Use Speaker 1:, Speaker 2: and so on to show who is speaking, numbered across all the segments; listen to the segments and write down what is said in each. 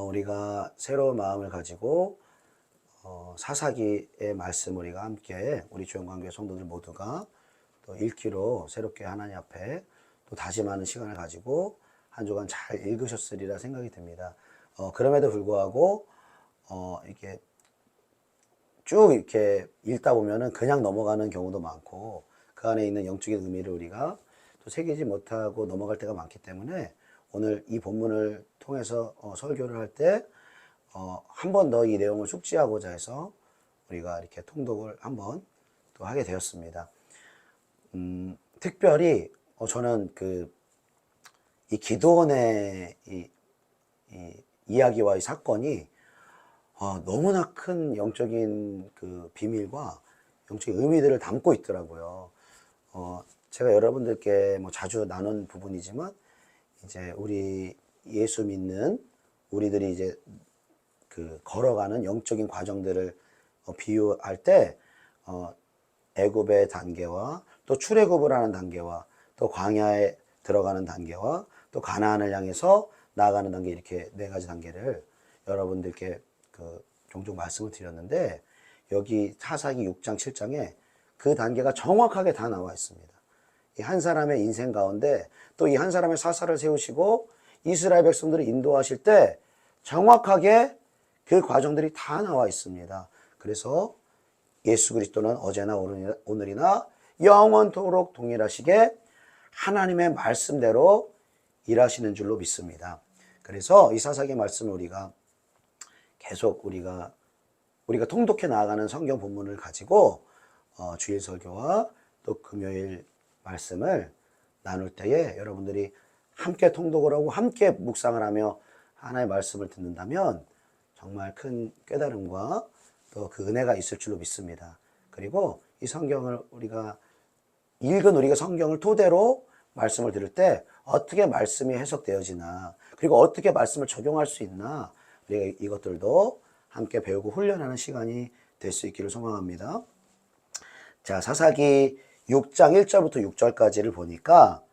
Speaker 1: 우리가 새로운 마음을 가지고 사사기의 말씀 우리가 함께 우리 주영광교회 성도들 모두가 또 읽기로 새롭게 하나님 앞에 또 다짐하는 시간을 가지고 한 주간 잘 읽으셨으리라 생각이 듭니다. 그럼에도 불구하고 이렇게 쭉 이렇게 읽다 보면은 그냥 넘어가는 경우도 많고 그 안에 있는 영적인 의미를 우리가 또 새기지 못하고 넘어갈 때가 많기 때문에 오늘 이 본문을 통해서 설교를 할 때 한 번 더 이 내용을 숙지하고자 해서 우리가 이렇게 통독을 한번 또 하게 되었습니다. 특별히 저는 이 기드온의 이 이야기와 이 사건이 너무나 큰 영적인 그 비밀과 영적인 의미들을 담고 있더라고요. 제가 여러분들께 뭐 자주 나눈 부분이지만 이제 우리 예수 믿는 우리들이 이제 걸어가는 영적인 과정들을 비유할 때 애굽의 단계와 또 출애굽을 하는 단계와 또 광야에 들어가는 단계와 또 가나안을 향해서 나아가는 단계, 이렇게 네 가지 단계를 여러분들께 종종 말씀을 드렸는데, 여기 사사기 6장 7장에 그 단계가 정확하게 다 나와 있습니다. 이 한 사람의 인생 가운데 또 이 한 사람의 사사를 세우시고 이스라엘 백성들을 인도하실 때 정확하게 그 과정들이 다 나와 있습니다. 그래서 예수 그리스도는 어제나 오늘이나 영원토록 동일하시게 하나님의 말씀대로 일하시는 줄로 믿습니다. 그래서 이 사사기 말씀을 우리가 계속 우리가 통독해 나아가는 성경 본문을 가지고 주일 설교와 또 금요일 말씀을 나눌 때에 여러분들이 함께 통독을 하고 함께 묵상을 하며 하나님의 말씀을 듣는다면 정말 큰 깨달음과 또 그 은혜가 있을 줄로 믿습니다. 그리고 이 성경을 우리가 성경을 토대로 말씀을 들을 때 어떻게 말씀이 해석되어지나, 그리고 어떻게 말씀을 적용할 수 있나, 우리가 이것들도 함께 배우고 훈련하는 시간이 될 수 있기를 소망합니다. 자, 사사기 6장 1절부터 6절까지를 보니까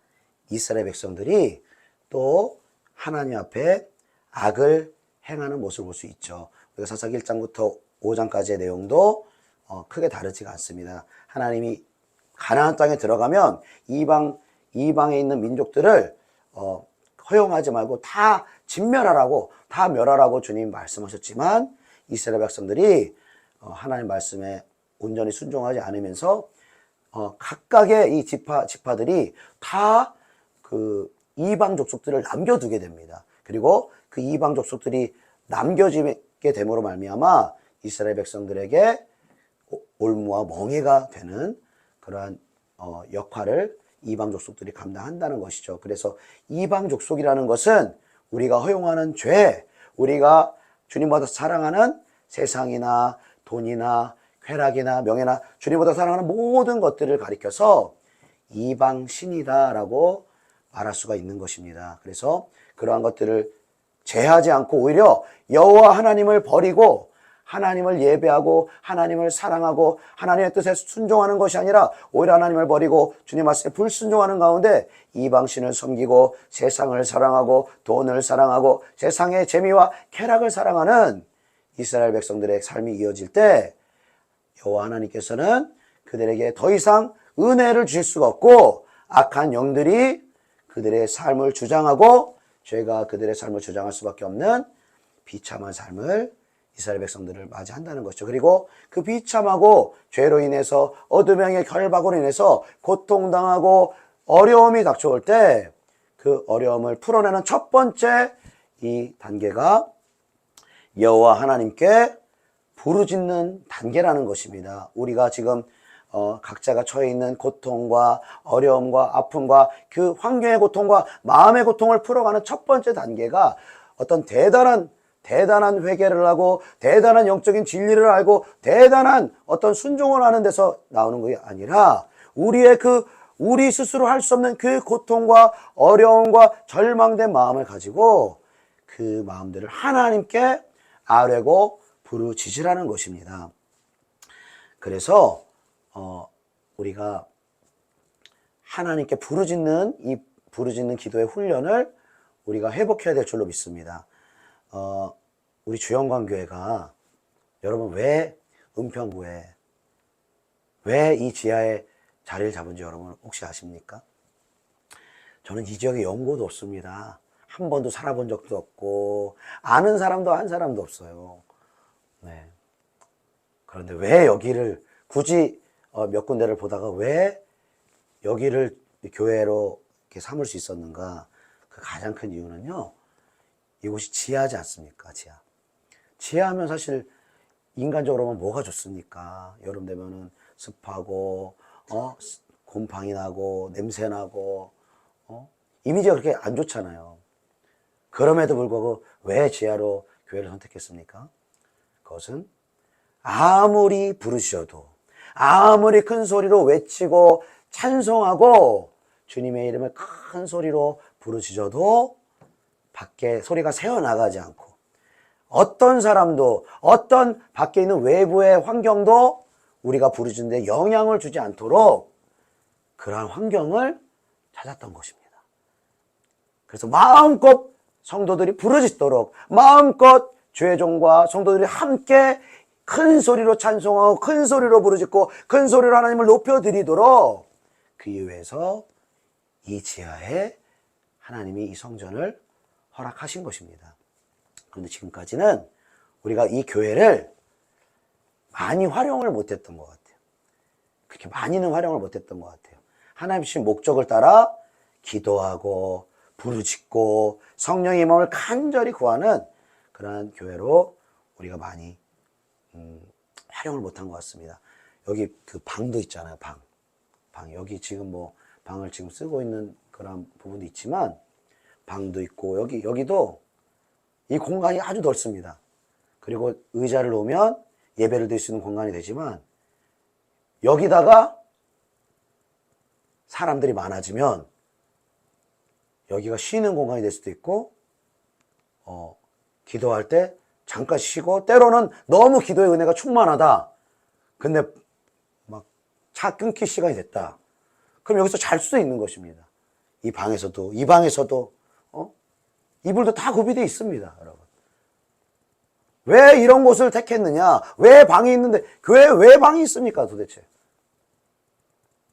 Speaker 1: 이스라엘 백성들이 또 하나님 앞에 악을 행하는 모습을 볼 수 있죠. 우리가 사사기 1장부터 5장까지의 내용도 크게 다르지가 않습니다. 하나님이 가나안 땅에 들어가면 이방에 있는 민족들을 허용하지 말고 다 진멸하라고, 다 멸하라고 주님 말씀하셨지만 이스라엘 백성들이 하나님 말씀에 온전히 순종하지 않으면서 각각의 이 지파들이 다 이방 족속들을 남겨두게 됩니다. 그리고 그 이방 족속들이 남겨지게 됨으로 말미암아 이스라엘 백성들에게 올무와 멍해가 되는 그러한 역할을 이방 족속들이 감당한다는 것이죠. 그래서 이방 족속이라는 것은 우리가 허용하는 죄, 우리가 주님보다 사랑하는 세상이나 돈이나 쾌락이나 명예나 주님보다 사랑하는 모든 것들을 가리켜서 이방 신이다라고 말할 수가 있는 것입니다. 그래서 그러한 것들을 제하지 않고 오히려 여호와 하나님을 버리고 하나님을 예배하고 하나님을 사랑하고 하나님의 뜻에 순종하는 것이 아니라 오히려 하나님을 버리고 주님 말씀에 불순종하는 가운데 이방신을 섬기고 세상을 사랑하고 돈을 사랑하고 세상의 재미와 쾌락을 사랑하는 이스라엘 백성들의 삶이 이어질 때 여호와 하나님께서는 그들에게 더 이상 은혜를 주실 수가 없고 악한 영들이 그들의 삶을 주장하고 죄가 그들의 삶을 주장할 수밖에 없는 비참한 삶을 이스라엘 백성들을 맞이한다는 것이죠. 그리고 그 비참하고 죄로 인해서 어둠의 결박으로 인해서 고통당하고 어려움이 닥쳐올 때 그 어려움을 풀어내는 첫 번째 이 단계가 여호와 하나님께 부르짖는 단계라는 것입니다. 우리가 지금 각자가 처해 있는 고통과 어려움과 아픔과 그 환경의 고통과 마음의 고통을 풀어가는 첫 번째 단계가 어떤 대단한 회개를 하고 대단한 영적인 진리를 알고 대단한 어떤 순종을 하는 데서 나오는 것이 아니라 우리 스스로 할 수 없는 그 고통과 어려움과 절망된 마음을 가지고 그 마음들을 하나님께 아뢰고 부르짖으라는 것입니다. 그래서 우리가 하나님께 부르짖는 기도의 훈련을 우리가 회복해야 될 줄로 믿습니다. 우리 주영광교회가 여러분 왜 은평구에 왜 이 지하에 자리를 잡은지 여러분 혹시 아십니까? 저는 이 지역에 연고도 없습니다. 한 번도 살아본 적도 없고 아는 사람도 한 사람도 없어요. 네. 그런데 왜 여기를 굳이 몇 군데를 보다가 왜 여기를 교회로 이렇게 삼을 수 있었는가? 그 가장 큰 이유는요. 이곳이 지하지 않습니까? 지하. 지하하면 사실 인간적으로 보면 뭐가 좋습니까? 여름 되면은 습하고 곰팡이 나고 냄새 나고 이미지가 그렇게 안 좋잖아요. 그럼에도 불구하고 왜 지하로 교회를 선택했습니까? 그것은 아무리 부르셔도 아무리 큰 소리로 외치고 찬송하고 주님의 이름을 큰 소리로 부르짖어도 밖에 소리가 새어나가지 않고 어떤 사람도 어떤 밖에 있는 외부의 환경도 우리가 부르짖는데 영향을 주지 않도록 그러한 환경을 찾았던 것입니다. 그래서 마음껏 성도들이 부르짖도록 마음껏 주의 종과 성도들이 함께 큰 소리로 찬송하고 큰 소리로 부르짖고 큰 소리로 하나님을 높여드리도록 그 이유에서 이 지하에 하나님이 이 성전을 허락하신 것입니다. 그런데 지금까지는 우리가 이 교회를 많이 활용을 못했던 것 같아요. 그렇게 많이는 활용을 못했던 것 같아요. 하나님 주신 목적을 따라 기도하고 부르짖고 성령의 임함을 간절히 구하는 그러한 교회로 우리가 많이 활용을 못한 것 같습니다. 여기 그 방도 있잖아요. 방 여기 지금 뭐 방을 지금 쓰고 있는 그런 부분도 있지만 방도 있고 여기도 이 공간이 아주 넓습니다. 그리고 의자를 놓으면 예배를 드릴 수 있는 공간이 되지만 여기다가 사람들이 많아지면 여기가 쉬는 공간이 될 수도 있고 기도할 때 잠깐 쉬고 때로는 너무 기도의 은혜가 충만하다. 근데 막 차 끊길 시간이 됐다. 그럼 여기서 잘 수도 있는 것입니다. 이 방에서도 이불도 다 구비되어 있습니다. 여러분. 왜 이런 곳을 택했느냐? 왜 방이 있는데 교회에 왜 방이 있습니까 도대체?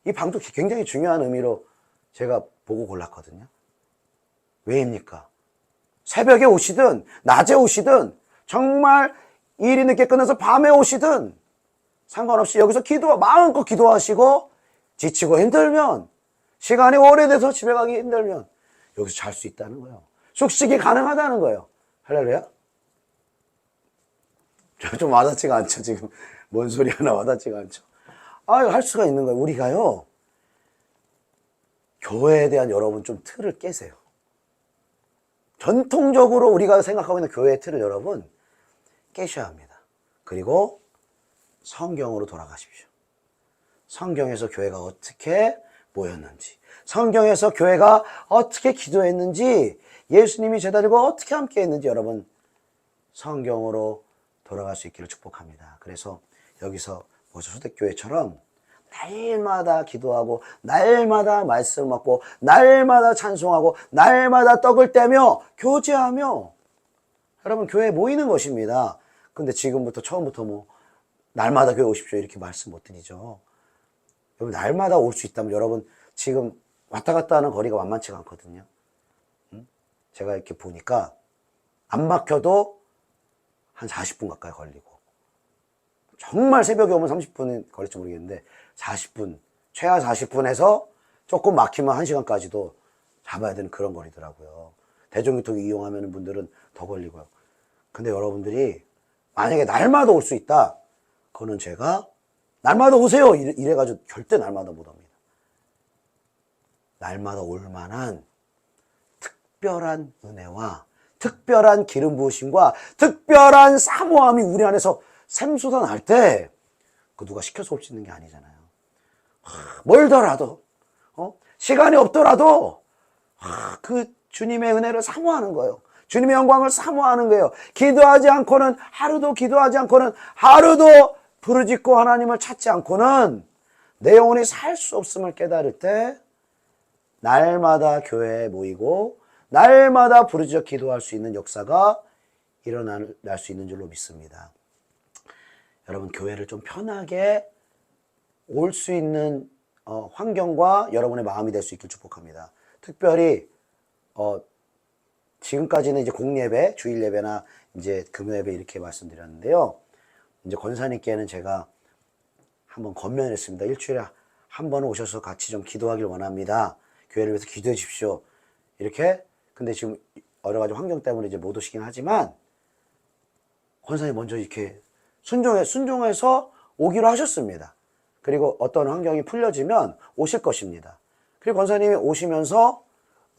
Speaker 1: 이 방도 굉장히 중요한 의미로 제가 보고 골랐거든요. 왜입니까? 새벽에 오시든 낮에 오시든 정말 일이 늦게 끝나서 밤에 오시든 상관없이 여기서 마음껏 기도하시고 지치고 힘들면 시간이 오래돼서 집에 가기 힘들면 여기서 잘 수 있다는 거예요. 숙식이 가능하다는 거예요. 할렐루야? 좀 와닿지가 않죠. 지금 뭔 소리 하나 와닿지가 않죠. 할 수가 있는 거예요. 우리가요. 교회에 대한 여러분 좀 틀을 깨세요. 전통적으로 우리가 생각하고 있는 교회의 틀을 여러분 깨셔야 합니다. 그리고 성경으로 돌아가십시오. 성경에서 교회가 어떻게 모였는지, 성경에서 교회가 어떻게 기도했는지, 예수님이 제자들과 어떻게 함께 했는지 여러분 성경으로 돌아갈 수 있기를 축복합니다. 그래서 여기서 초대교회처럼 날마다 기도하고 날마다 말씀을 받고 날마다 찬송하고 날마다 떡을 떼며 교제하며 여러분 교회에 모이는 것입니다. 근데 지금부터 처음부터 날마다 교회 오십시오 이렇게 말씀 못 드리죠. 여러분 날마다 올 수 있다면 여러분 지금 왔다 갔다 하는 거리가 만만치가 않거든요. 제가 이렇게 보니까 안 막혀도 한 40분 가까이 걸리고 정말 새벽에 오면 30분은 걸릴지 모르겠는데 40분, 최하 40분에서 조금 막히면 1시간까지도 잡아야 되는 그런 거리더라고요. 대중교통 이용하는 분들은 더 걸리고요. 근데 여러분들이 만약에 날마다 올 수 있다, 그거는 제가 날마다 오세요 이래가지고 절대 날마다 못 옵니다. 날마다 올 만한 특별한 은혜와 특별한 기름 부으심과 특별한 사모함이 우리 안에서 샘솟아날 때 그 누가 시켜서 올 수 있는 게 아니잖아요. 멀더라도 시간이 없더라도 그 주님의 은혜를 사모하는 거예요. 주님의 영광을 사모하는 거예요. 기도하지 않고는 하루도 부르짖고 하나님을 찾지 않고는 내 영혼이 살 수 없음을 깨달을 때 날마다 교회에 모이고 날마다 부르짖어 기도할 수 있는 역사가 일어날 수 있는 줄로 믿습니다. 여러분, 교회를 좀 편하게 올 수 있는 환경과 여러분의 마음이 될 수 있길 축복합니다. 특별히 지금까지는 이제 공예배, 주일 예배나 이제 금요예배 이렇게 말씀드렸는데요. 이제 권사님께는 제가 한번 권면했습니다. 일주일에 한 번 오셔서 같이 좀 기도하길 원합니다. 교회를 위해서 기도해 주십시오. 이렇게. 근데 지금 여러 가지 환경 때문에 이제 못 오시긴 하지만 권사님 먼저 이렇게 순종해서 오기로 하셨습니다. 그리고 어떤 환경이 풀려지면 오실 것입니다. 그리고 권사님이 오시면서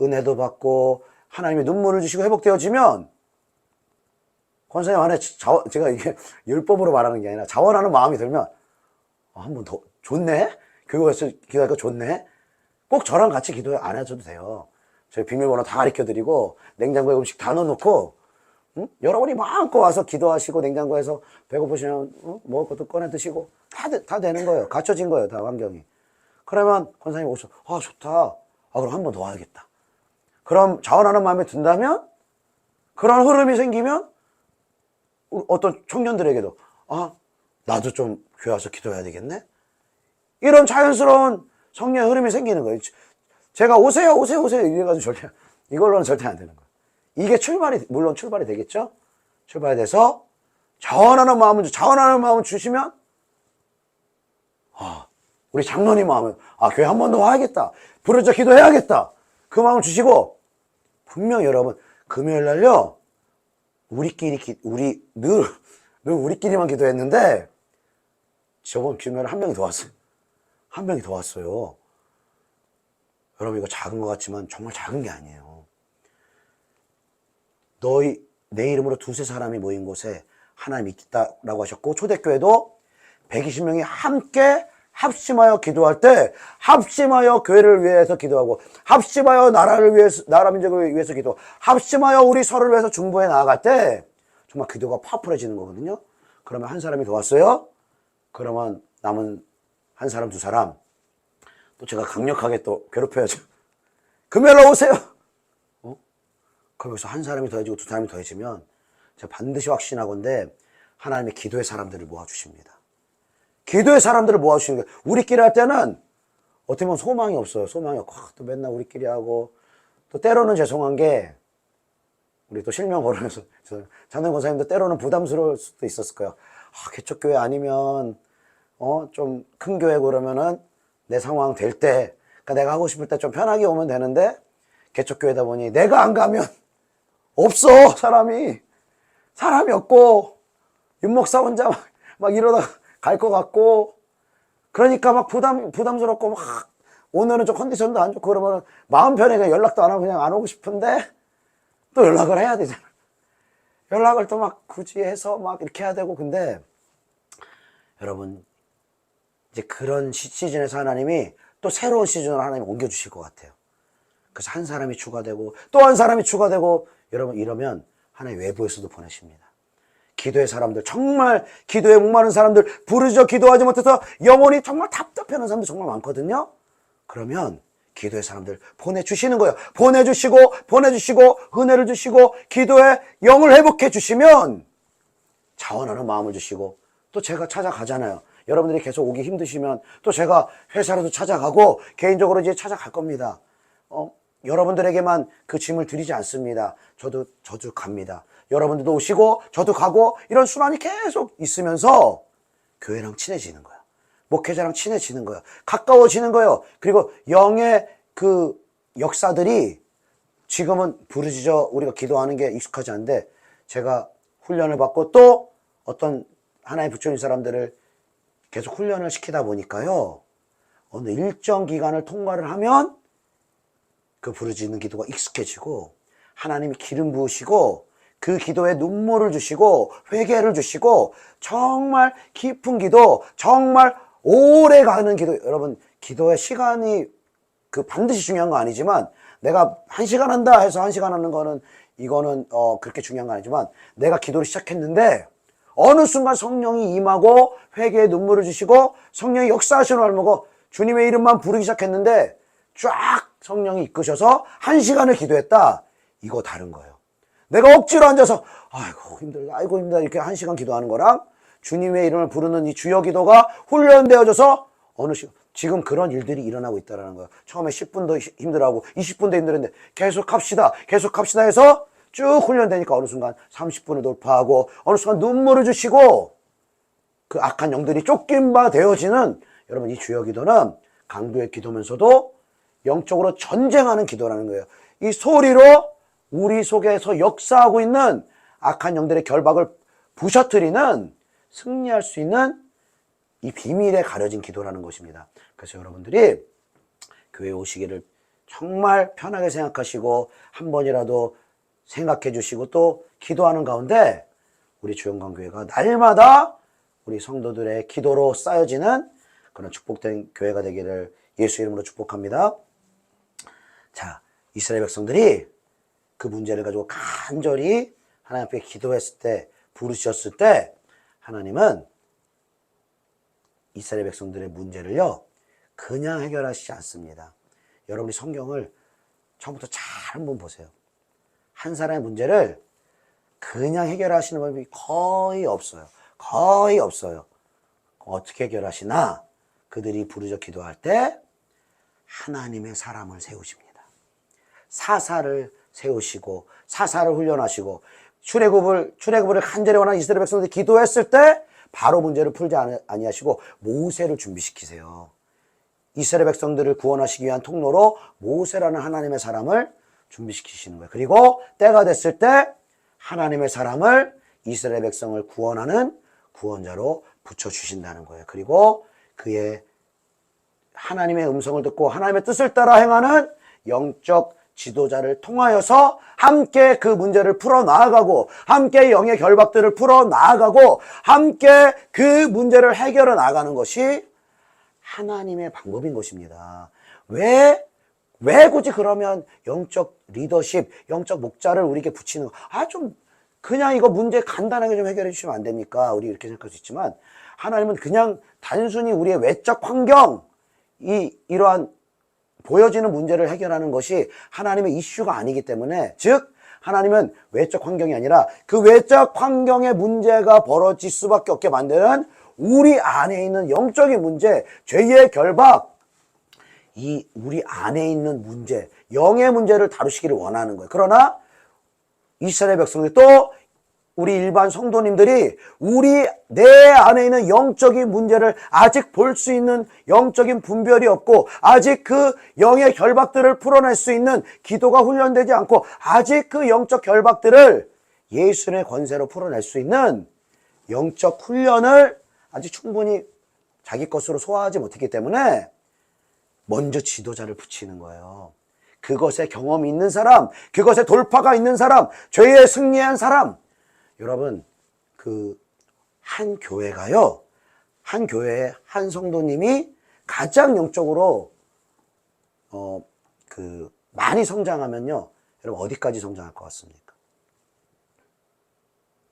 Speaker 1: 은혜도 받고 하나님의 눈물을 주시고 회복되어지면 권사님 안에 제가 이게 율법으로 말하는 게 아니라 자원하는 마음이 들면 한 번 더 좋네? 교회에서 기도하니까 좋네? 꼭 저랑 같이 기도 안 해줘도 돼요. 저희 비밀번호 다 가르쳐드리고 냉장고에 음식 다 넣어놓고 여러분이 마음껏 와서 기도하시고 냉장고에서 배고프시면 먹을 것도 꺼내 드시고 다 되는 거예요. 갖춰진 거예요. 다 환경이. 그러면 권사님 오셔서 좋다. 그럼 한 번 더 와야겠다. 그럼 자원하는 마음에 든다면 그런 흐름이 생기면 어떤 청년들에게도 나도 좀 교회 와서 기도해야 되겠네? 이런 자연스러운 성령의 흐름이 생기는 거예요. 제가 오세요 이래가지고 이걸로는 절대 안 되는 거예요. 이게 물론 출발이 되겠죠? 출발이 돼서 자원하는 마음을 주시면 우리 장로님 마음은 교회 한 번 더 와야겠다. 부르짖어 기도해야겠다. 그 마음을 주시고 분명 여러분 금요일 날요 늘 우리끼리만 기도했는데 저번 금요일에 한 명이 더 왔어요. 한 명이 더 왔어요. 여러분 이거 작은 것 같지만 정말 작은 게 아니에요. 내 이름으로 두세 사람이 모인 곳에 하나님이 있다라고 하셨고 초대교회도 120명이 함께 합심하여 기도할 때 합심하여 교회를 위해서 기도하고 합심하여 나라를 위해서 나라 민족을 위해서 기도 합심하여 우리 서로를 위해서 중보해 나아갈 때 정말 기도가 파워풀해지는 거거든요. 그러면 한 사람이 더 왔어요. 그러면 남은 한 사람 두 사람 또 제가 강력하게 또 괴롭혀야죠. 금요일로 오세요. 그러면서 한 사람이 더해지고 두 사람이 더해지면 제가 반드시 확신하건대 하나님의 기도의 사람들을 모아주십니다. 기도의 사람들을 모아주시는 거예요. 우리끼리 할 때는 어떻게 보면 소망이 없어요. 소망이 없고 또 맨날 우리끼리 하고 또 때로는 죄송한 게 우리 또 실명 거론해서 장로님 권사님도 때로는 부담스러울 수도 있었을 거예요. 개척교회 아니면 좀 큰 교회고 그러면은 내 상황 될 때 그러니까 내가 하고 싶을 때 좀 편하게 오면 되는데 개척교회다 보니 내가 안 가면 없어. 사람이 없고 윤목사 혼자 막 이러다가 갈 것 같고 그러니까 막 부담스럽고 막 오늘은 좀 컨디션도 안 좋고 그러면 마음 편하게 연락도 안 하고 그냥 안 오고 싶은데 또 연락을 해야 되잖아. 연락을 또 막 굳이 해서 막 이렇게 해야 되고 근데 여러분 이제 그런 시즌에서 하나님이 또 새로운 시즌으로 하나님 옮겨주실 것 같아요. 그래서 한 사람이 추가되고 또 한 사람이 추가되고 여러분 이러면 하나님 외부에서도 보내십니다. 기도의 사람들 정말 기도에 목마른 사람들 부르짖어 기도하지 못해서 영혼이 정말 답답해하는 사람들 정말 많거든요. 그러면 기도의 사람들 보내주시는 거예요. 보내주시고 은혜를 주시고 기도의 영을 회복해 주시면 자원하는 마음을 주시고 또 제가 찾아가잖아요. 여러분들이 계속 오기 힘드시면 또 제가 회사로도 찾아가고 개인적으로 이제 찾아갈 겁니다. 여러분들에게만 그 짐을 드리지 않습니다. 저도 갑니다. 여러분들도 오시고 저도 가고 이런 순환이 계속 있으면서 교회랑 친해지는 거예요. 목회자랑 친해지는 거예요. 가까워지는 거예요. 그리고 영의 그 역사들이 지금은 부르짖어 우리가 기도하는 게 익숙하지 않은데 제가 훈련을 받고 또 어떤 하나의 부처님 사람들을 계속 훈련을 시키다 보니까요. 어느 일정 기간을 통과를 하면 그 부르짖는 기도가 익숙해지고 하나님이 기름 부으시고 그 기도에 눈물을 주시고 회개를 주시고 정말 깊은 기도 정말 오래 가는 기도 여러분 기도의 시간이 그 반드시 중요한 거 아니지만 내가 1시간 한다 해서 1시간 하는 거는 이거는 그렇게 중요한 거 아니지만 내가 기도를 시작했는데 어느 순간 성령이 임하고 회개의 눈물을 주시고 성령이 역사하시는 걸 보고 주님의 이름만 부르기 시작했는데 쫙 성령이 이끄셔서 1시간을 기도했다. 이거 다른 거예요. 내가 억지로 앉아서 아이고 힘들다 아이고 힘들다 이렇게 1시간 기도하는 거랑 주님의 이름을 부르는 이 주여 기도가 훈련되어져서 어느 시간 지금 그런 일들이 일어나고 있다는 거예요. 처음에 10분도 힘들어하고 20분도 힘들었는데 계속 합시다 해서 쭉 훈련되니까 어느 순간 30분을 돌파하고 어느 순간 눈물을 주시고 그 악한 영들이 쫓긴 바 되어지는 여러분 이 주여 기도는 강도의 기도면서도 영적으로 전쟁하는 기도라는 거예요. 이 소리로 우리 속에서 역사하고 있는 악한 영들의 결박을 부셔뜨리는 승리할 수 있는 이 비밀에 가려진 기도라는 것입니다. 그래서 여러분들이 교회에 오시기를 정말 편하게 생각하시고 한 번이라도 생각해 주시고 또 기도하는 가운데 우리 주영광교회가 날마다 우리 성도들의 기도로 쌓여지는 그런 축복된 교회가 되기를 예수 이름으로 축복합니다. 자, 이스라엘 백성들이 그 문제를 가지고 간절히 하나님 앞에 기도했을 때, 부르셨을 때 하나님은 이스라엘 백성들의 문제를요 그냥 해결하시지 않습니다. 여러분이 성경을 처음부터 잘 한번 보세요. 한 사람의 문제를 그냥 해결하시는 법이 거의 없어요. 거의 없어요. 어떻게 해결하시나? 그들이 부르짖어 기도할 때 하나님의 사람을 세우십니다. 사사를 세우시고 사사를 훈련하시고 출애굽을 간절히 원하는 이스라엘 백성들이 기도했을 때 바로 문제를 풀지 아니하시고 모세를 준비시키세요. 이스라엘 백성들을 구원하시기 위한 통로로 모세라는 하나님의 사람을 준비시키시는 거예요. 그리고 때가 됐을 때 하나님의 사람을 이스라엘 백성을 구원하는 구원자로 붙여주신다는 거예요. 그리고 그의 하나님의 음성을 듣고 하나님의 뜻을 따라 행하는 영적 지도자를 통하여서 함께 그 문제를 풀어나가고 함께 영의 결박들을 풀어나가고 함께 그 문제를 해결해 나가는 것이 하나님의 방법인 것입니다. 왜 굳이 그러면 영적 리더십, 영적 목자를 우리에게 붙이는 거? 좀 그냥 이거 문제 간단하게 좀 해결해 주시면 안 됩니까? 우리 이렇게 생각할 수 있지만 하나님은 그냥 단순히 우리의 외적 환경, 이러한 보여지는 문제를 해결하는 것이 하나님의 이슈가 아니기 때문에 즉 하나님은 외적 환경이 아니라 그 외적 환경의 문제가 벌어질 수밖에 없게 만드는 우리 안에 있는 영적인 문제, 죄의 결박, 이 우리 안에 있는 문제, 영의 문제를 다루시기를 원하는 거예요. 그러나 이스라엘 백성들 또 우리 일반 성도님들이 내 안에 있는 영적인 문제를 아직 볼 수 있는 영적인 분별이 없고 아직 그 영의 결박들을 풀어낼 수 있는 기도가 훈련되지 않고 아직 그 영적 결박들을 예수의 권세로 풀어낼 수 있는 영적 훈련을 아직 충분히 자기 것으로 소화하지 못했기 때문에 먼저 지도자를 붙이는 거예요. 그것에 경험이 있는 사람, 그것에 돌파가 있는 사람, 죄에 승리한 사람. 여러분, 한 교회가요, 한 교회의 한 성도님이 가장 영적으로, 많이 성장하면요, 여러분, 어디까지 성장할 것 같습니까?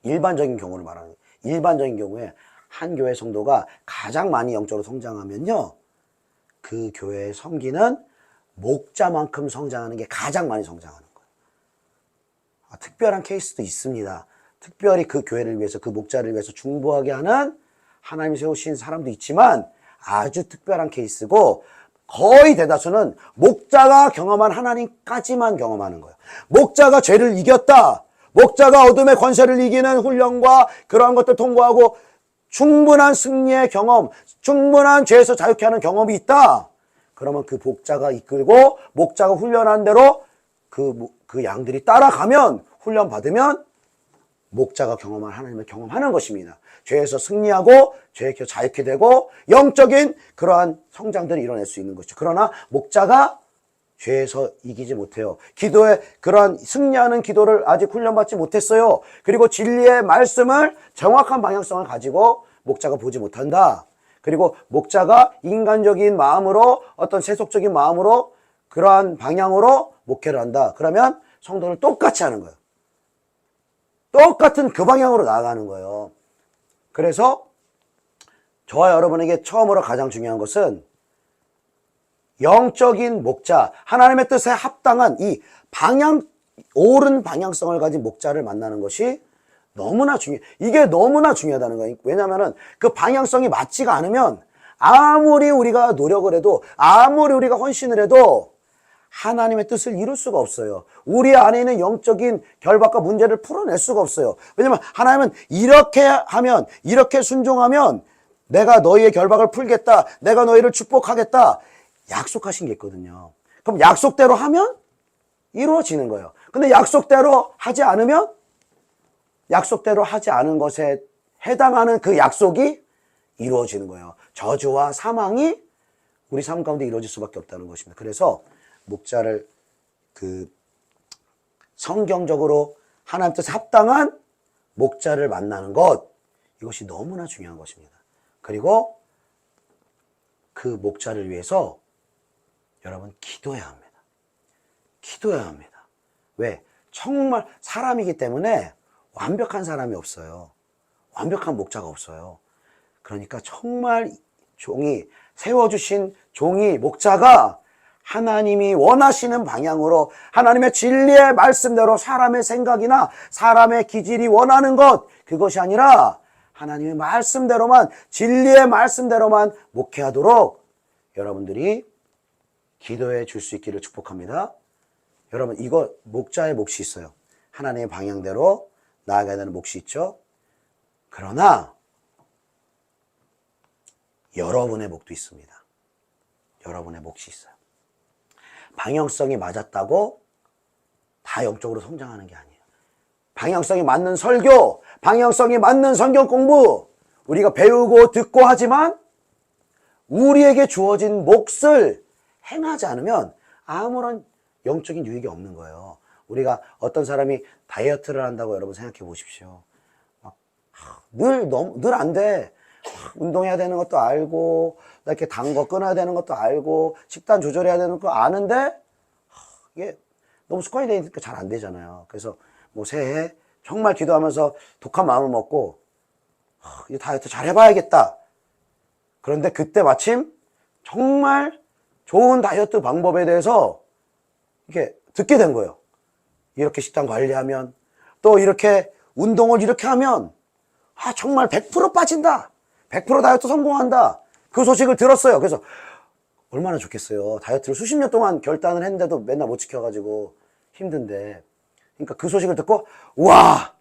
Speaker 1: 일반적인 경우를 말하는 거예요. 일반적인 경우에 한 교회 성도가 가장 많이 영적으로 성장하면요, 그 교회의 섬기는 목자만큼 성장하는 게 가장 많이 성장하는 거예요. 특별한 케이스도 있습니다. 특별히 그 교회를 위해서, 그 목자를 위해서 중보하게 하는 하나님이 세우신 사람도 있지만 아주 특별한 케이스고 거의 대다수는 목자가 경험한 하나님까지만 경험하는 거예요. 목자가 죄를 이겼다. 목자가 어둠의 권세를 이기는 훈련과 그러한 것들 통과하고 충분한 승리의 경험, 충분한 죄에서 자유케 하는 경험이 있다. 그러면 그 목자가 이끌고 목자가 훈련한 대로 그 양들이 따라가면 훈련 받으면 목자가 경험한 하나님을 경험하는 것입니다. 죄에서 승리하고 죄에서 자유케 되고 영적인 그러한 성장들을 이뤄낼 수 있는 것이죠. 그러나 목자가 죄에서 이기지 못해요. 기도에 그러한 승리하는 기도를 아직 훈련받지 못했어요. 그리고 진리의 말씀을 정확한 방향성을 가지고 목자가 보지 못한다. 그리고 목자가 인간적인 마음으로 어떤 세속적인 마음으로 그러한 방향으로 목회를 한다. 그러면 성도를 똑같이 하는 거예요. 똑같은 그 방향으로 나아가는 거예요. 그래서 저와 여러분에게 처음으로 가장 중요한 것은 영적인 목자, 하나님의 뜻에 합당한 이 방향 옳은 방향성을 가진 목자를 만나는 것이 너무나 중요해. 이게 너무나 중요하다는 거예요. 왜냐면은 그 방향성이 맞지가 않으면 아무리 우리가 노력을 해도, 아무리 우리가 헌신을 해도 하나님의 뜻을 이룰 수가 없어요. 우리 안에 있는 영적인 결박과 문제를 풀어낼 수가 없어요. 왜냐면 하나님은 이렇게 하면, 이렇게 순종하면 내가 너희의 결박을 풀겠다, 내가 너희를 축복하겠다, 약속하신 게 있거든요. 그럼 약속대로 하면 이루어지는 거예요. 근데 약속대로 하지 않으면, 약속대로 하지 않은 것에 해당하는 그 약속이 이루어지는 거예요. 저주와 사망이 우리 삶 가운데 이루어질 수밖에 없다는 것입니다. 그래서 목자를 성경적으로 하나님 뜻에 합당한 목자를 만나는 것, 이것이 너무나 중요한 것입니다. 그리고 그 목자를 위해서 여러분 기도해야 합니다. 기도해야 합니다. 왜? 정말 사람이기 때문에 완벽한 사람이 없어요. 완벽한 목자가 없어요. 그러니까 정말 세워주신 종이, 목자가 하나님이 원하시는 방향으로 하나님의 진리의 말씀대로 사람의 생각이나 사람의 기질이 원하는 것, 그것이 아니라 하나님의 말씀대로만, 진리의 말씀대로만 목회하도록 여러분들이 기도해 줄 수 있기를 축복합니다. 여러분, 이거 목자의 몫이 있어요. 하나님의 방향대로 나아가야 되는 몫이 있죠. 그러나 여러분의 몫도 있습니다. 여러분의 몫이 있어요. 방향성이 맞았다고 다 영적으로 성장하는 게 아니에요. 방향성이 맞는 설교, 방향성이 맞는 성경 공부, 우리가 배우고 듣고 하지만 우리에게 주어진 몫을 행하지 않으면 아무런 영적인 유익이 없는 거예요. 우리가 어떤 사람이 다이어트를 한다고 여러분 생각해 보십시오. 늘 안 돼. 운동해야 되는 것도 알고, 이렇게 단 거 끊어야 되는 것도 알고, 식단 조절해야 되는 것도 아는데, 이게 너무 습관이 되니까 잘 안 되잖아요. 그래서 뭐 새해 정말 기도하면서 독한 마음을 먹고, 이 다이어트 잘 해봐야겠다. 그런데 그때 마침 정말 좋은 다이어트 방법에 대해서 이렇게 듣게 된 거예요. 이렇게 식단 관리하면, 또 이렇게 운동을 이렇게 하면, 정말 100% 빠진다. 100% 다이어트 성공한다. 그 소식을 들었어요. 그래서 얼마나 좋겠어요. 다이어트를 수십 년 동안 결단을 했는데도 맨날 못 지켜가지고 힘든데. 그러니까 그 소식을 듣고, 와,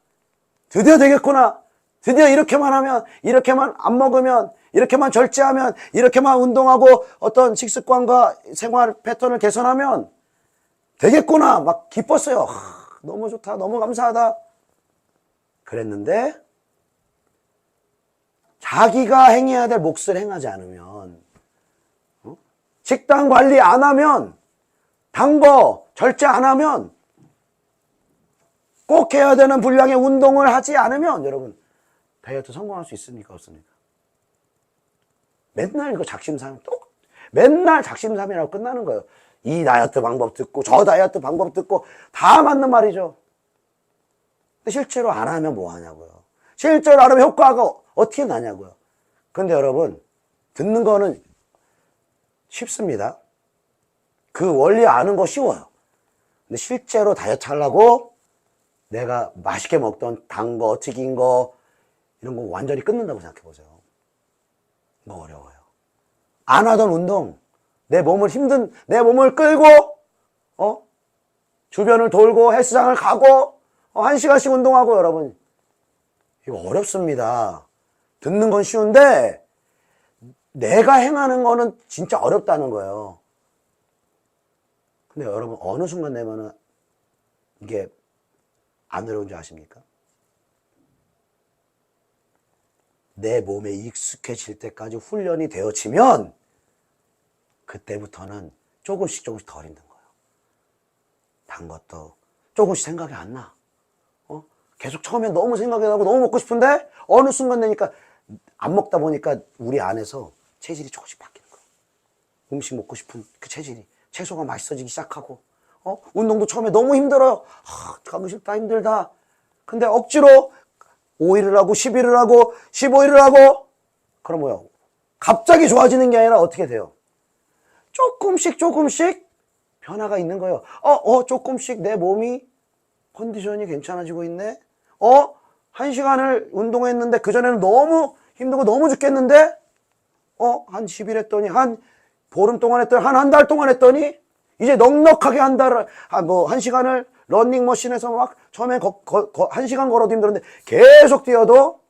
Speaker 1: 드디어 되겠구나. 드디어 이렇게만 하면, 이렇게만 안 먹으면, 이렇게만 절제하면, 이렇게만 운동하고 어떤 식습관과 생활 패턴을 개선하면 되겠구나. 막 기뻤어요. 너무 좋다. 너무 감사하다. 그랬는데 자기가 행해야 될 몫을 행하지 않으면, 식단 관리 안 하면, 단 거 절제 안 하면, 꼭 해야 되는 분량의 운동을 하지 않으면 여러분 다이어트 성공할 수 있습니까? 없습니까? 맨날 이거 맨날 작심삼일하고 끝나는 거예요. 이 다이어트 방법 듣고 저 다이어트 방법 듣고 다 맞는 말이죠. 근데 실제로 안 하면 뭐 하냐고요. 실제로 안 하면 효과가 어떻게 나냐고요. 근데 여러분, 듣는 거는 쉽습니다. 그 원리 아는 거 쉬워요. 근데 실제로 다이어트 하려고 내가 맛있게 먹던 단 거, 튀긴 거, 이런 거 완전히 끊는다고 생각해 보세요. 뭐 어려워요. 안 하던 운동, 내 몸을 끌고, 주변을 돌고 헬스장을 가고, 1시간씩 운동하고, 여러분. 이거 어렵습니다. 듣는 건 쉬운데, 내가 행하는 거는 진짜 어렵다는 거예요. 근데 여러분, 어느 순간 되면은 이게 안 어려운 줄 아십니까? 내 몸에 익숙해질 때까지 훈련이 되어지면 그때부터는 조금씩 덜 힘든 거예요. 단 것도 조금씩 생각이 안 나. 계속 처음엔 너무 생각이 나고 너무 먹고 싶은데 어느 순간 되니까 안 먹다 보니까 우리 안에서 체질이 조금씩 바뀌는 거예요. 음식 먹고 싶은 그 체질이, 채소가 맛있어지기 시작하고, 운동도 처음에 너무 힘들어요. 가기 싫다, 힘들다. 근데 억지로 5일을 하고 10일을 하고 15일을 하고, 그럼 뭐요? 갑자기 좋아지는 게 아니라 어떻게 돼요? 조금씩 변화가 있는 거예요. 조금씩 내 몸이 컨디션이 괜찮아지고 있네? 1시간을 운동했는데 그전에는 너무 힘들고 너무 죽겠는데? 한 10일 했더니, 한 보름 동안 했더니, 한 달 동안 했더니, 이제 넉넉하게 한 달을, 1시간을 러닝머신에서 막, 처음에 1시간 걸어도 힘들었는데, 계속 뛰어도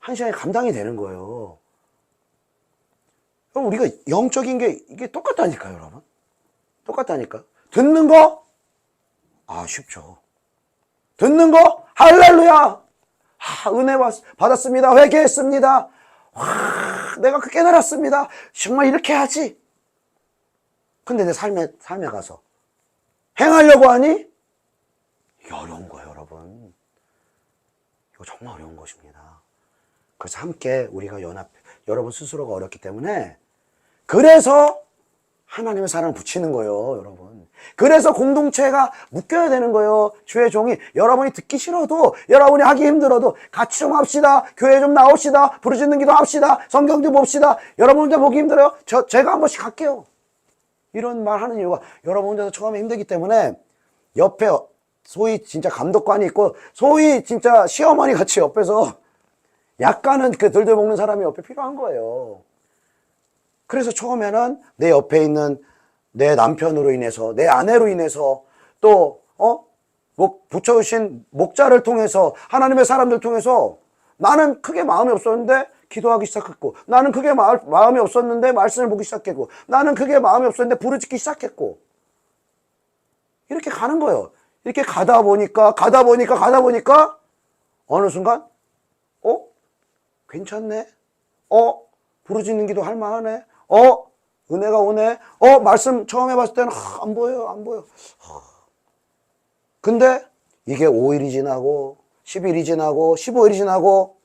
Speaker 1: 1시간이 감당이 되는 거예요. 그럼 우리가 영적인 게, 이게 똑같다니까요, 여러분. 똑같다니까. 듣는 거? 쉽죠. 듣는 거? 할렐루야! 은혜 받았습니다. 회개했습니다. 내가 그 깨달았습니다. 정말 이렇게 하지. 근데 내 삶에 가서 행하려고 하니? 이게 어려운 거예요, 여러분. 이거 정말 어려운 것입니다. 그래서 함께 우리가 여러분 스스로가 어렵기 때문에, 그래서 하나님의 사랑을 붙이는 거예요, 여러분. 그래서 공동체가 묶여야 되는 거예요. 주의 종이 여러분이 듣기 싫어도, 여러분이 하기 힘들어도 같이 좀 합시다. 교회 좀 나옵시다. 부르짖는 기도 합시다. 성경 좀 봅시다. 여러분 혼자 보기 힘들어요? 제가 한 번씩 할게요. 이런 말 하는 이유가, 여러분 혼자서 처음에 힘들기 때문에 옆에 소위 진짜 감독관이 있고, 소위 진짜 시어머니 같이 옆에서 약간은 들들 먹는 사람이 옆에 필요한 거예요. 그래서 처음에는 내 옆에 있는 내 남편으로 인해서, 내 아내로 인해서, 또 붙여주신 목자를 통해서, 하나님의 사람들 통해서 나는 크게 마음이 없었는데 기도하기 시작했고, 나는 크게 마음이 없었는데 말씀을 보기 시작했고, 나는 크게 마음이 없었는데 부르짖기 시작했고, 이렇게 가는 거예요. 이렇게 가다 보니까 어느 순간 괜찮네. 부르짖는 기도 할 만하네. 은혜가 오네. 말씀 처음 해봤을 때는 안 보여. 근데 이게 5일이 지나고 10일이 지나고 15일이 지나고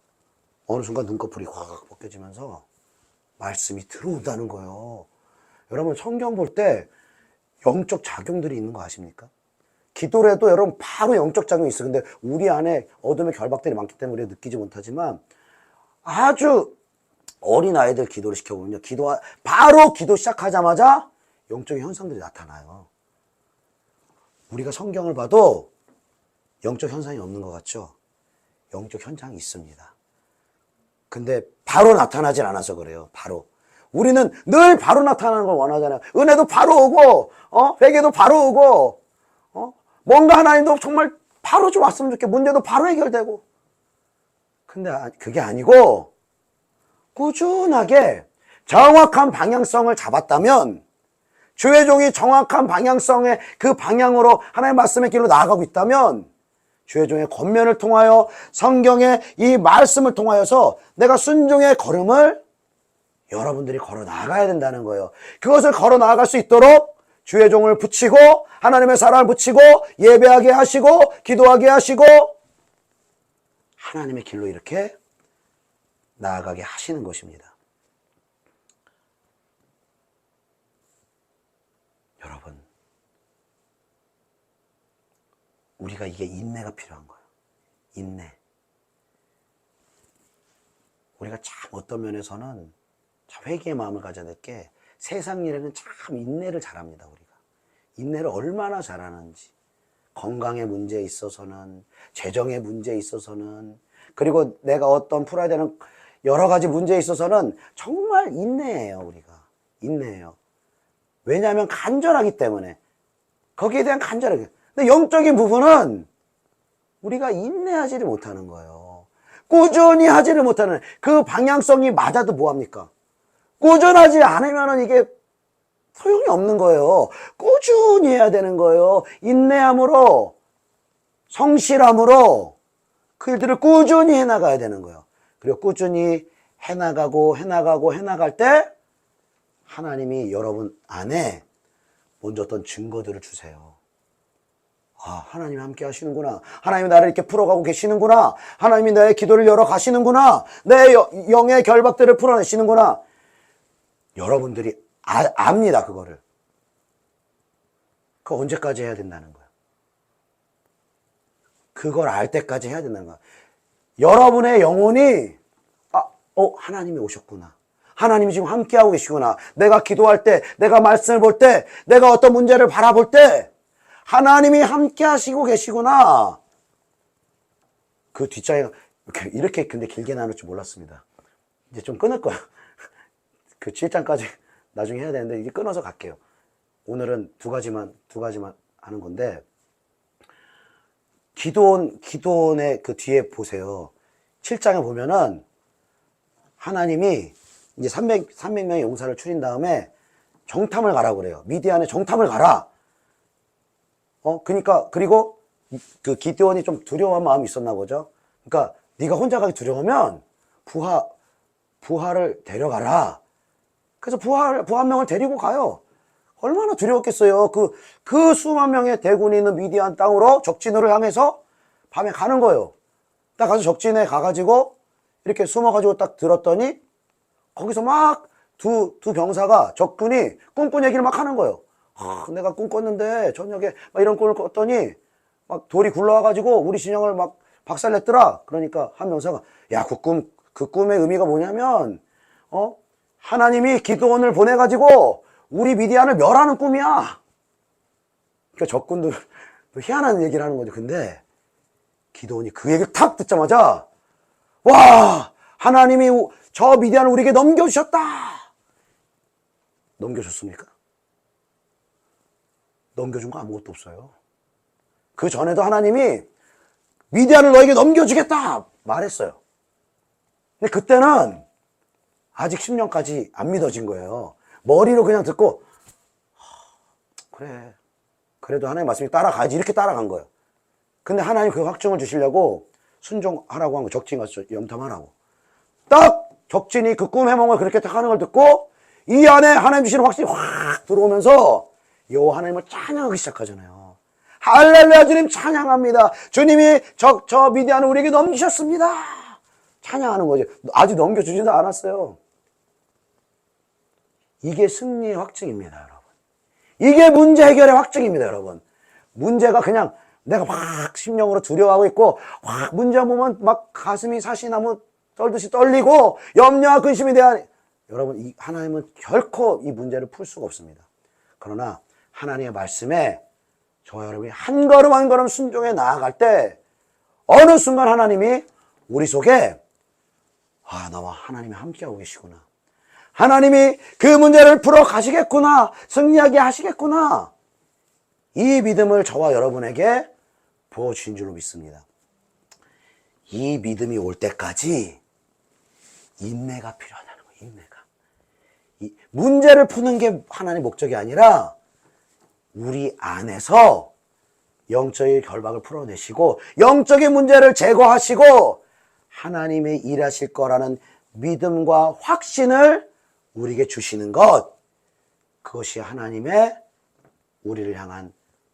Speaker 1: 어느 순간 눈꺼풀이 확 벗겨지면서 말씀이 들어온다는 거예요. 여러분, 성경 볼 때 영적 작용들이 있는 거 아십니까? 기도를 해도 여러분 바로 영적 작용이 있어요. 근데 우리 안에 어둠의 결박들이 많기 때문에 우리가 느끼지 못하지만, 아주 어린 아이들 기도를 시켜보면요, 바로 기도 시작하자마자 영적인 현상들이 나타나요. 우리가 성경을 봐도 영적 현상이 없는 것 같죠? 영적 현상이 있습니다. 근데 바로 나타나질 않아서 그래요. 바로. 우리는 늘 바로 나타나는 걸 원하잖아요. 은혜도 바로 오고, 회개도 바로 오고, 뭔가 하나님도 정말 바로 좀 왔으면 좋겠고, 문제도 바로 해결되고. 근데 그게 아니고, 꾸준하게 정확한 방향성을 잡았다면, 주의 종이 정확한 방향성의 그 방향으로 하나님의 말씀의 길로 나아가고 있다면, 주의 종의 권면을 통하여, 성경의 이 말씀을 통하여서 내가 순종의 걸음을 여러분들이 걸어 나가야 된다는 거예요. 그것을 걸어 나아갈 수 있도록 주의 종을 붙이고, 하나님의 사랑을 붙이고, 예배하게 하시고, 기도하게 하시고, 하나님의 길로 이렇게 나아가게 하시는 것입니다. 여러분, 우리가 이게 인내가 필요한 거예요. 인내. 우리가 참 어떤 면에서는 참 회개의 마음을 가져야 될 게, 세상 일에는 참 인내를 잘합니다. 우리가 인내를 얼마나 잘하는지, 건강의 문제에 있어서는, 재정의 문제에 있어서는, 그리고 내가 어떤 풀어야 되는 여러 가지 문제에 있어서는 정말 인내해요. 우리가 인내해요. 왜냐하면 간절하기 때문에, 거기에 대한 간절하기. 근데 영적인 부분은 우리가 인내하지를 못하는 거예요. 꾸준히 하지를 못하는, 그 방향성이 맞아도 뭐합니까? 꾸준하지 않으면 이게 소용이 없는 거예요. 꾸준히 해야 되는 거예요. 인내함으로, 성실함으로 그 일들을 꾸준히 해나가야 되는 거예요. 그리고 꾸준히 해나갈 때 하나님이 여러분 안에 먼저 어떤 증거들을 주세요. 하나님이 함께 하시는구나. 하나님이 나를 이렇게 풀어가고 계시는구나. 하나님이 나의 기도를 열어가시는구나. 내 영의 결박들을 풀어내시는구나. 여러분들이 압니다, 그거를. 그거 언제까지 해야 된다는 거야? 그걸 알 때까지 해야 된다는 거야. 여러분의 영혼이, 하나님이 오셨구나. 하나님이 지금 함께하고 계시구나. 내가 기도할 때, 내가 말씀을 볼 때, 내가 어떤 문제를 바라볼 때, 하나님이 함께 하시고 계시구나. 그 뒷장에 이렇게 근데 길게 나눌 줄 몰랐습니다. 이제 좀 끊을 거야. 그 7장까지 나중에 해야 되는데 이제 끊어서 갈게요. 오늘은 두 가지만 하는 건데, 기도원의 그 뒤에 보세요. 7장에 보면은 하나님이 이제 300명의 용사를 추린 다음에 정탐을 가라고 그래요. 미디안에 정탐을 가라. 그러니까 그리고 그 기드온이 좀 두려워한 마음이 있었나 보죠. 그러니까 네가 혼자 가기 두려우면 부하를 데려가라. 그래서 부하 한 명을 데리고 가요. 얼마나 두려웠겠어요. 그 수만 명의 대군이 있는 미디안 땅으로 적진으로 향해서 밤에 가는 거예요. 딱 가서 적진에 가가지고 이렇게 숨어가지고 딱 들었더니 거기서 막 두 병사가 적군이 꿈꾼 얘기를 막 하는 거예요. 내가 꿈 꿨는데 저녁에 막 이런 꿈을 꿨더니 막 돌이 굴러와가지고 우리 진영을 막 박살냈더라. 그러니까 한 병사가 야, 그 꿈의 의미가 뭐냐면 하나님이 기드온을 보내가지고 우리 미디안을 멸하는 꿈이야. 그러니까 적군도 희한한 얘기를 하는 거죠. 근데 기드온이 그 얘기를 탁 듣자마자 와, 하나님이 저 미디안을 우리에게 넘겨주셨다. 넘겨줬습니까? 넘겨준 거 아무것도 없어요. 그 전에도 하나님이 미디안을 너에게 넘겨주겠다 말했어요. 근데 그때는 아직 10년까지 안 믿어진 거예요. 머리로 그냥 듣고 그래, 그래도 하나님 말씀이 따라가야지 이렇게 따라간 거예요. 근데 하나님 그 확증을 주시려고 순종하라고 한 거, 적진 가서 염탐하라고. 딱 적진이 그 꿈 해몽을 그렇게 딱 하는 걸 듣고 이 안에 하나님 주시는 확신이 확 들어오면서 여호와 하나님을 찬양하기 시작하잖아요. 할렐루야, 주님 찬양합니다. 주님이 저 미디안을 우리에게 넘기셨습니다. 찬양하는 거죠. 아직 넘겨주지도 않았어요. 이게 승리의 확증입니다, 여러분. 이게 문제 해결의 확증입니다, 여러분. 문제가 그냥 내가 막 심령으로 두려워하고 있고 막 문제 보면 막 가슴이 사시나무 떨듯이 떨리고 염려와 근심에 대한, 여러분, 이 하나님은 결코 이 문제를 풀 수가 없습니다. 그러나 하나님의 말씀에 저와 여러분이 한 걸음 한 걸음 순종해 나아갈 때 어느 순간 하나님이 우리 속에 나와 하나님이 함께하고 계시구나. 하나님이 그 문제를 풀어 가시겠구나. 승리하게 하시겠구나. 이 믿음을 저와 여러분에게 부어주신 줄로 믿습니다. 이 믿음이 올 때까지 인내가 필요하다는 거예요. 인내가. 이 문제를 푸는 게 하나님의 목적이 아니라 우리 안에서 영적인 결박을 풀어내시고 영적인 문제를 제거하시고 하나님의 일하실 거라는 믿음과 확신을 우리에게 주시는 것, 그것이 하나님의 우리를 향한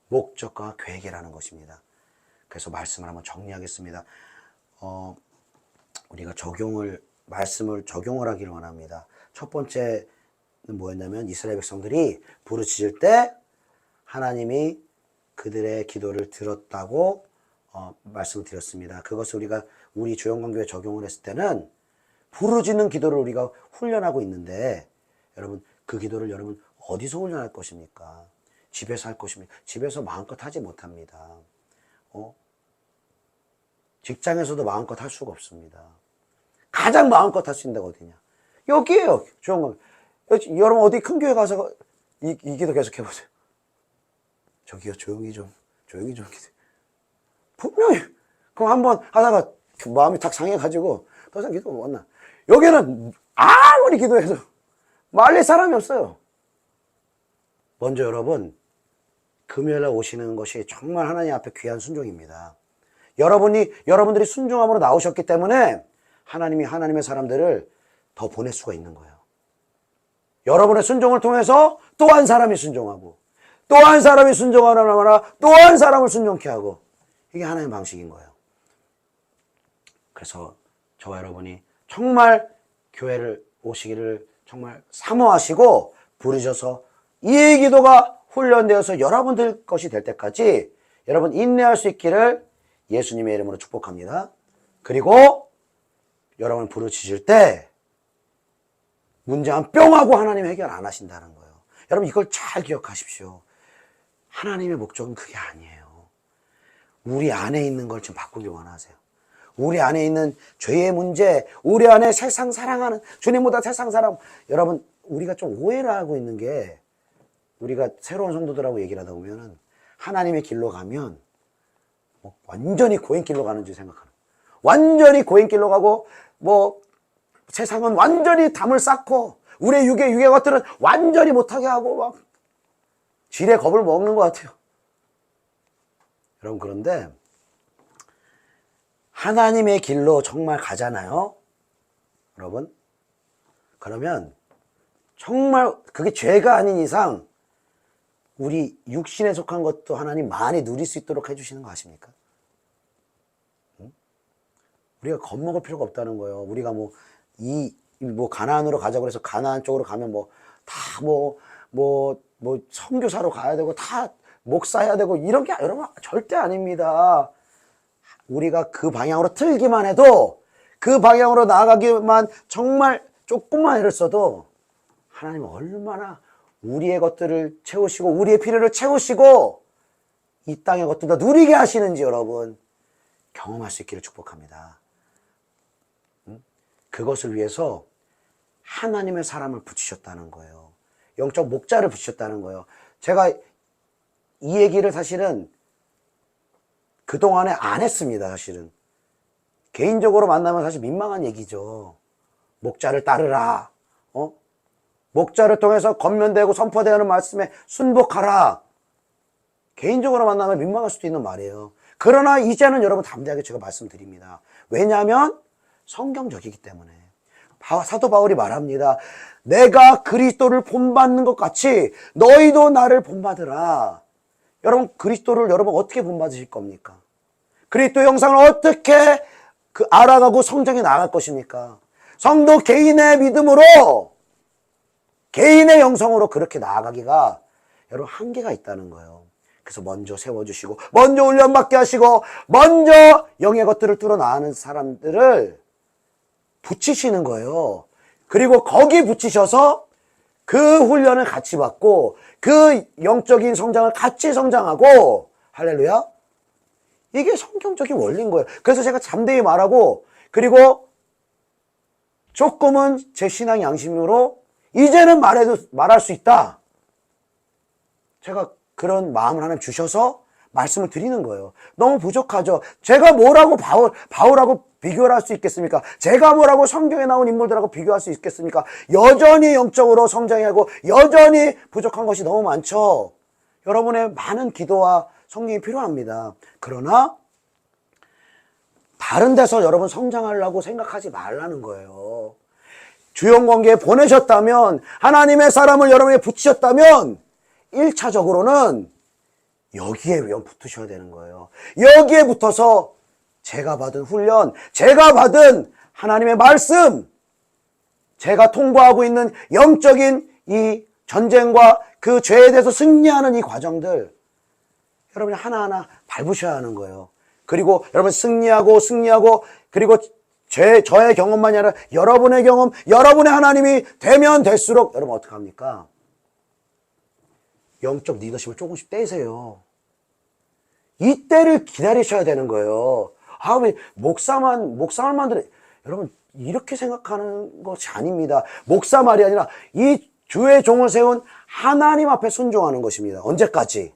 Speaker 1: 목적과 계획이라는 것입니다. 그래서 말씀을 한번 정리하겠습니다. 우리가 말씀을 적용을 하기를 원합니다. 첫 번째는 뭐였냐면 이스라엘 백성들이 부르짖을 때 하나님이 그들의 기도를 들었다고 말씀을 드렸습니다. 그것을 우리가 우리 조영광교회에 적용을 했을 때는 부르짖는 기도를 우리가 훈련하고 있는데, 여러분, 그 기도를 여러분 어디서 훈련할 것입니까? 집에서 할 것입니까? 집에서 마음껏 하지 못합니다. 직장에서도 마음껏 할 수가 없습니다. 가장 마음껏 할 수 있는 데가 어디냐? 여기에요. 조영광. 여러분 어디 큰 교회 가서 이 기도 계속 해보세요. 저기요, 조용히 좀 기도. 분명히 그럼 한번 하다가 마음이 탁 상해가지고 더 이상 기도 못 나. 여기는 아무리 기도해도 말릴 사람이 없어요. 먼저 여러분, 금요일에 오시는 것이 정말 하나님 앞에 귀한 순종입니다. 여러분들이 순종함으로 나오셨기 때문에 하나님이 하나님의 사람들을 더 보낼 수가 있는 거예요. 여러분의 순종을 통해서 또 한 사람이 순종하고 또 한 사람이 순종하려나 또 한 사람을 순종케 하고, 이게 하나님의 방식인 거예요. 그래서 저와 여러분이 정말 교회를 오시기를 정말 사모하시고 부르셔서 이 기도가 훈련되어서 여러분들 것이 될 때까지 여러분 인내할 수 있기를 예수님의 이름으로 축복합니다. 그리고 여러분 부르짖을 때 문제 한 뿅 하고 하나님 해결 안 하신다는 거예요. 여러분 이걸 잘 기억하십시오. 하나님의 목적은 그게 아니에요. 우리 안에 있는 걸 좀 바꾸길 원하세요. 우리 안에 있는 죄의 문제, 우리 안에 세상 사랑하는, 주님보다 세상 사랑. 여러분, 우리가 좀 오해를 하고 있는 게, 우리가 새로운 성도들하고 얘기를 하다 보면은 하나님의 길로 가면 완전히 고행길로 가는 줄 생각하는 거예요. 완전히 고행길로 가고 세상은 완전히 담을 쌓고 우리의 육의 것들은 완전히 못하게 하고 막 지레 겁을 먹는 것 같아요. 여러분, 그런데 하나님의 길로 정말 가잖아요, 여러분. 그러면 정말 그게 죄가 아닌 이상 우리 육신에 속한 것도 하나님 많이 누릴 수 있도록 해주시는 거 아십니까? 우리가 겁먹을 필요가 없다는 거예요. 우리가 가나안으로 가자고 해서 가나안 쪽으로 가면 선교사로 가야 되고 다 목사해야 되고 이런 게 여러분 절대 아닙니다. 우리가 그 방향으로 틀기만 해도, 그 방향으로 나아가기만 정말 조금만 애를 써도 하나님은 얼마나 우리의 것들을 채우시고 우리의 필요를 채우시고 이 땅의 것들도 누리게 하시는지 여러분 경험할 수 있기를 축복합니다. 그것을 위해서 하나님의 사람을 붙이셨다는 거예요. 영적 목자를 붙이셨다는 거예요. 제가 이 얘기를 사실은 그동안에 안 했습니다. 사실은 개인적으로 만나면 사실 민망한 얘기죠. 목자를 따르라, 목자를 통해서 권면되고 선포되는 말씀에 순복하라. 개인적으로 만나면 민망할 수도 있는 말이에요. 그러나 이제는 여러분 담대하게 제가 말씀드립니다. 왜냐하면 성경적이기 때문에. 사도 바울이 말합니다. 내가 그리스도를 본받는 것 같이 너희도 나를 본받으라. 여러분, 그리스도를 여러분 어떻게 본받으실 겁니까? 그리스도 형상을 어떻게 알아가고 성장해 나갈 것입니까? 성도 개인의 믿음으로, 개인의 영성으로 그렇게 나아가기가 여러분 한계가 있다는 거예요. 그래서 먼저 세워주시고, 먼저 훈련받게 하시고, 먼저 영의 것들을 뚫어나가는 사람들을 붙이시는 거예요. 그리고 거기 붙이셔서 그 훈련을 같이 받고 그 영적인 성장을 같이 성장하고, 할렐루야, 이게 성경적인 원리인 거예요. 그래서 제가 잠대히 말하고, 그리고 조금은 제 신앙 양심으로 이제는 말할 수 있다. 제가 그런 마음을 하나님 주셔서 말씀을 드리는 거예요. 너무 부족하죠. 제가 뭐라고 바울하고 비교를 할 수 있겠습니까? 제가 뭐라고 성경에 나온 인물들하고 비교할 수 있겠습니까? 여전히 영적으로 성장해야 하고 여전히 부족한 것이 너무 많죠. 여러분의 많은 기도와 성경이 필요합니다. 그러나 다른 데서 여러분 성장하려고 생각하지 말라는 거예요. 주영관계에 보내셨다면, 하나님의 사람을 여러분에게 붙이셨다면 1차적으로는 여기에 붙으셔야 되는 거예요. 여기에 붙어서 제가 받은 훈련, 제가 받은 하나님의 말씀, 제가 통과하고 있는 영적인 이 전쟁과 그 죄에 대해서 승리하는 이 과정들 여러분이 하나하나 밟으셔야 하는 거예요. 그리고 여러분 승리하고 그리고 저의 경험만이 아니라 여러분의 경험, 여러분의 하나님이 되면 될수록 여러분 어떻게 합니까? 영적 리더십을 조금씩 떼세요. 이때를 기다리셔야 되는 거예요. 왜 목사만 만들어. 여러분 이렇게 생각하는 것이 아닙니다. 목사 말이 아니라 이 주의 종을 세운 하나님 앞에 순종하는 것입니다. 언제까지?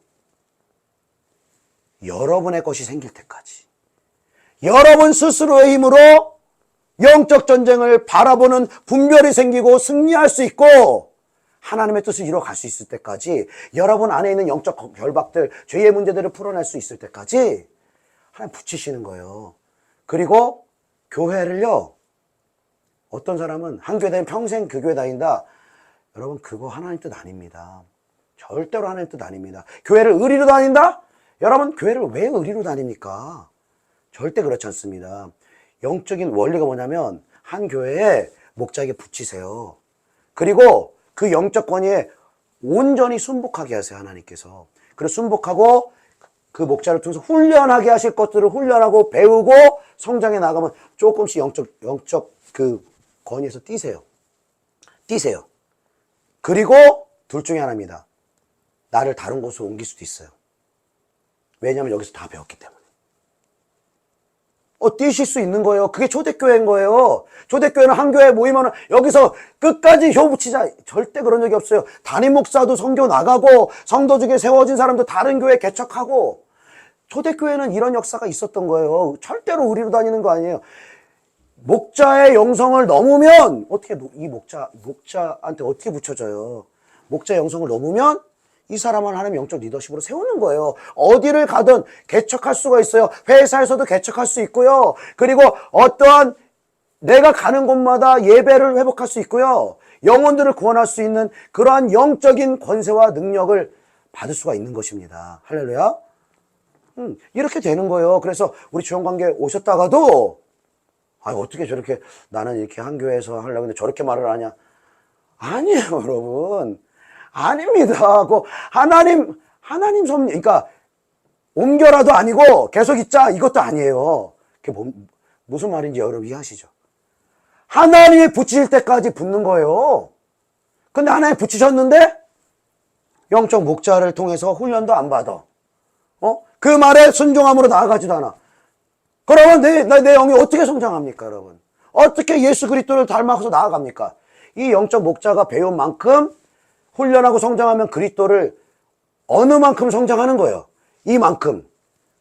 Speaker 1: 여러분의 것이 생길 때까지. 여러분 스스로의 힘으로 영적 전쟁을 바라보는 분별이 생기고 승리할 수 있고 하나님의 뜻을 이뤄갈 수 있을 때까지, 여러분 안에 있는 영적 결박들, 죄의 문제들을 풀어낼 수 있을 때까지 하나님 붙이시는 거예요. 그리고 교회를요, 어떤 사람은 한 교회 다니면 평생 그 교회 다닌다. 여러분 그거 하나님 뜻 아닙니다. 절대로 하나님 뜻 아닙니다. 교회를 의리로 다닌다? 여러분 교회를 왜 의리로 다닙니까? 절대 그렇지 않습니다. 영적인 원리가 뭐냐면 한 교회에 목자에게 붙이세요. 그리고 그 영적 권위에 온전히 순복하게 하세요. 하나님께서. 그리고 순복하고 그 목자를 통해서 훈련하게 하실 것들을 훈련하고 배우고 성장해 나가면 조금씩 영적 그 권위에서 뛰세요. 그리고 둘 중에 하나입니다. 나를 다른 곳으로 옮길 수도 있어요. 왜냐하면 여기서 다 배웠기 때문에. 뛰실 수 있는 거예요. 그게 초대교회인 거예요. 초대교회는 한 교회 모이면 여기서 끝까지 효 붙이자. 절대 그런 적이 없어요. 담임 목사도 선교 나가고 성도 중에 세워진 사람도 다른 교회 개척하고. 초대교회는 이런 역사가 있었던 거예요. 절대로 우리로 다니는 거 아니에요. 목자의 영성을 넘으면 어떻게 이 목자한테 어떻게 붙여져요? 목자의 영성을 넘으면 이 사람은 하나님 영적 리더십으로 세우는 거예요. 어디를 가든 개척할 수가 있어요. 회사에서도 개척할 수 있고요. 그리고 어떠한 내가 가는 곳마다 예배를 회복할 수 있고요. 영혼들을 구원할 수 있는 그러한 영적인 권세와 능력을 받을 수가 있는 것입니다. 할렐루야. 이렇게 되는 거예요. 그래서 우리 지원관계 오셨다가도 어떻게 저렇게 나는 이렇게 한 교회에서 하려고 했는데 저렇게 말을 하냐. 아니에요, 여러분. 아닙니다. 하나님 그러니까 옮겨라도 아니고 계속 있자 이것도 아니에요. 그게 무슨 말인지 여러분 이해하시죠? 하나님이 붙이실 때까지 붙는 거예요. 근데 하나님 붙이셨는데 영적 목자를 통해서 훈련도 안 받아. 그 말에 순종함으로 나아가지도 않아. 그러면 내 영이 어떻게 성장합니까, 여러분? 어떻게 예수 그리스도를 닮아서 나아갑니까? 이 영적 목자가 배운 만큼 훈련하고 성장하면 그리스도를 어느 만큼 성장하는 거예요. 이만큼.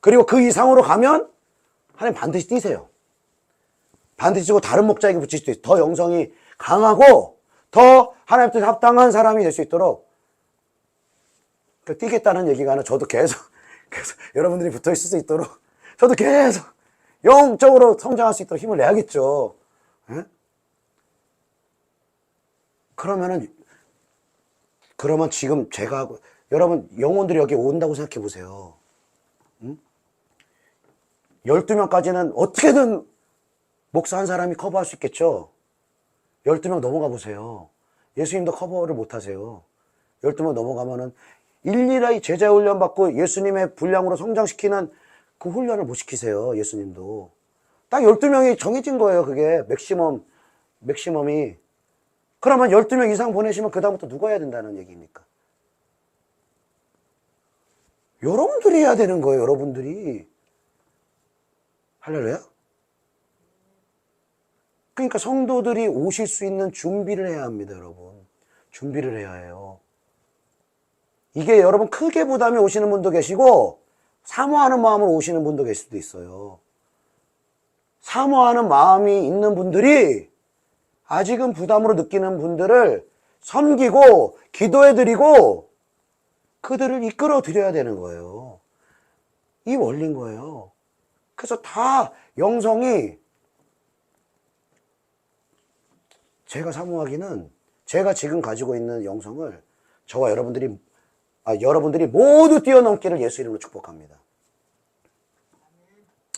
Speaker 1: 그리고 그 이상으로 가면 하나님 반드시 뛰세요. 반드시 뛰고 다른 목자에게 붙일 수도 있어요. 더 영성이 강하고 더 하나님 뜻에 합당한 사람이 될 수 있도록 뛰겠다는 얘기가 아니라 저도 계속 여러분들이 붙어 있을 수 있도록 저도 계속 영적으로 성장할 수 있도록 힘을 내야겠죠. 예? 그러면 지금 제가 여러분 영혼들이 여기 온다고 생각해 보세요. 12명까지는 어떻게든 목사 한 사람이 커버할 수 있겠죠. 12명 넘어가 보세요. 예수님도 커버를 못 하세요. 12명 넘어가면은 일일이 제자 훈련 받고 예수님의 분량으로 성장시키는 그 훈련을 못 시키세요. 예수님도. 딱 12명이 정해진 거예요. 그게 맥시멈이. 그러면 12명 이상 보내시면 그 다음부터 누가 해야 된다는 얘기입니까? 여러분들이 해야 되는 거예요. 여러분들이. 할렐루야? 그러니까 성도들이 오실 수 있는 준비를 해야 합니다. 여러분. 준비를 해야 해요. 이게 여러분 크게 부담이 오시는 분도 계시고 사모하는 마음으로 오시는 분도 계실 수도 있어요. 사모하는 마음이 있는 분들이 아직은 부담으로 느끼는 분들을 섬기고 기도해드리고 그들을 이끌어 드려야 되는 거예요. 이 원리인 거예요. 그래서 다 영성이 제가 사모하기는 제가 지금 가지고 있는 영성을 저와 여러분들이 모두 뛰어넘기를 예수 이름으로 축복합니다.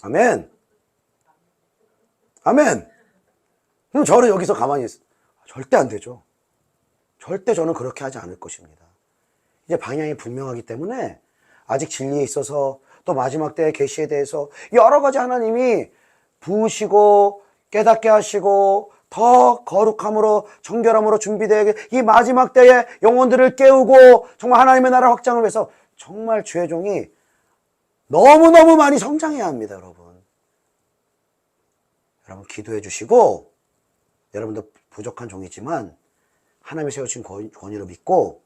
Speaker 1: 아멘. 아멘. 그럼 저는 여기서 가만히 절대 안 되죠. 절대 저는 그렇게 하지 않을 것입니다. 이제 방향이 분명하기 때문에 아직 진리에 있어서 또 마지막 때의 계시에 대해서 여러 가지 하나님이 부으시고 깨닫게 하시고 더 거룩함으로 정결함으로 준비되게 이 마지막 때에 영혼들을 깨우고 정말 하나님의 나라 확장을 위해서 정말 주의 종이 너무너무 많이 성장해야 합니다. 여러분 기도해 주시고 여러분도 부족한 종이지만 하나님이 세우신 권위로 믿고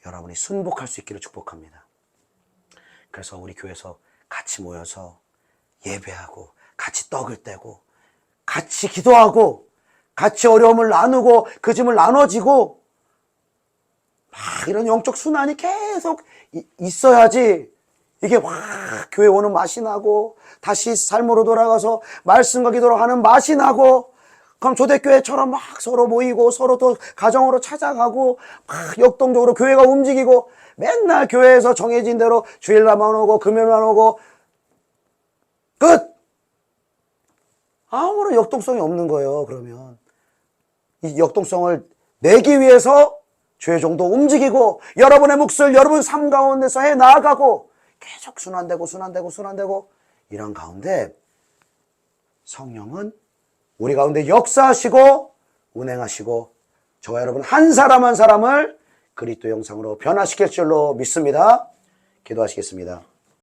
Speaker 1: 여러분이 순복할 수 있기를 축복합니다. 그래서 우리 교회에서 같이 모여서 예배하고 같이 떡을 떼고 같이 기도하고 같이 어려움을 나누고 그 짐을 나눠지고 막 이런 영적 순환이 계속 있어야지 이게 와 교회 오는 맛이 나고 다시 삶으로 돌아가서 말씀과 기도로 하는 맛이 나고 그럼 초대교회처럼 막 서로 모이고 서로 또 가정으로 찾아가고 막 역동적으로 교회가 움직이고 맨날 교회에서 정해진 대로 주일날만 오고 금요일만 오고 끝! 아무런 역동성이 없는 거예요. 그러면 이 역동성을 내기 위해서 주의 종도 움직이고 여러분의 몫을 여러분 삶 가운데서 해 나아가고 계속 순환되고 이런 가운데 성령은 우리 가운데 역사하시고 운행하시고 저와 여러분 한 사람 한 사람을 그리스도 형상으로 변화시킬 줄로 믿습니다. 기도하시겠습니다.